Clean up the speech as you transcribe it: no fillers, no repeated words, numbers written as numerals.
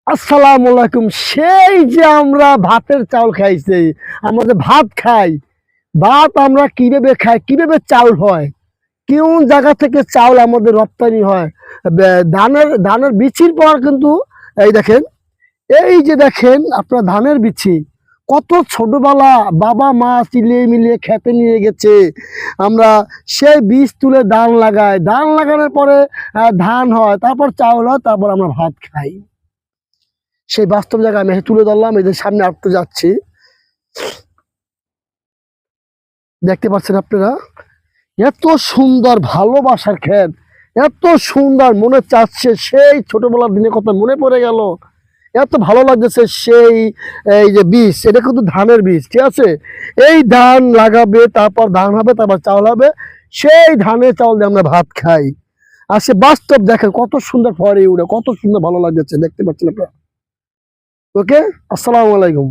আসসালামু আলাইকুম। সেই যে আমরা ভাতের চাউল খাইছি, আমাদের ভাত খাই, ভাত আমরা কিভাবে খাই, কিভাবে চাউল হয়, কোন জায়গা থেকে চাউল আমাদের রপ্তানি হয়। ধানের বিচির পর কিন্তু এই দেখেন, এই যে দেখেন আপনার ধানের বিচি কত ছোটবেলা বাবা মা চিলিয়ে মিলিয়ে খেতে নিয়ে গেছে। আমরা সেই বীজ তুলে ধান লাগাই, ধান লাগানোর পরে ধান হয়, তারপর চাউল হয়, তারপর আমরা ভাত খাই। সেই বাস্তব জায়গায় আমি তুলে ধরলাম, এদের সামনে আটতে যাচ্ছি, দেখতে পাচ্ছেন আপনারা। এত সুন্দর ভালোবাসার ক্ষেত, এত সুন্দর, মনে চাচ্ছে সেই ছোটবেলার দিনের কথা মনে পড়ে গেল। এত ভালো লাগতেছে। সেই এই যে বীজ, এটা কিন্তু ধানের বীজ, ঠিক আছে। এই ধান লাগাবে, তারপর ধান হবে, তারপর চাউল হবে, সেই ধানের চাউল দিয়ে আমরা ভাত খাই। আর সে বাস্তব দেখেন কত সুন্দর ফরে উঠে, কত সুন্দর ভালো লাগতেছে, দেখতে পাচ্ছেন আপনারা। ওকে, আসসালামু আলাইকুম।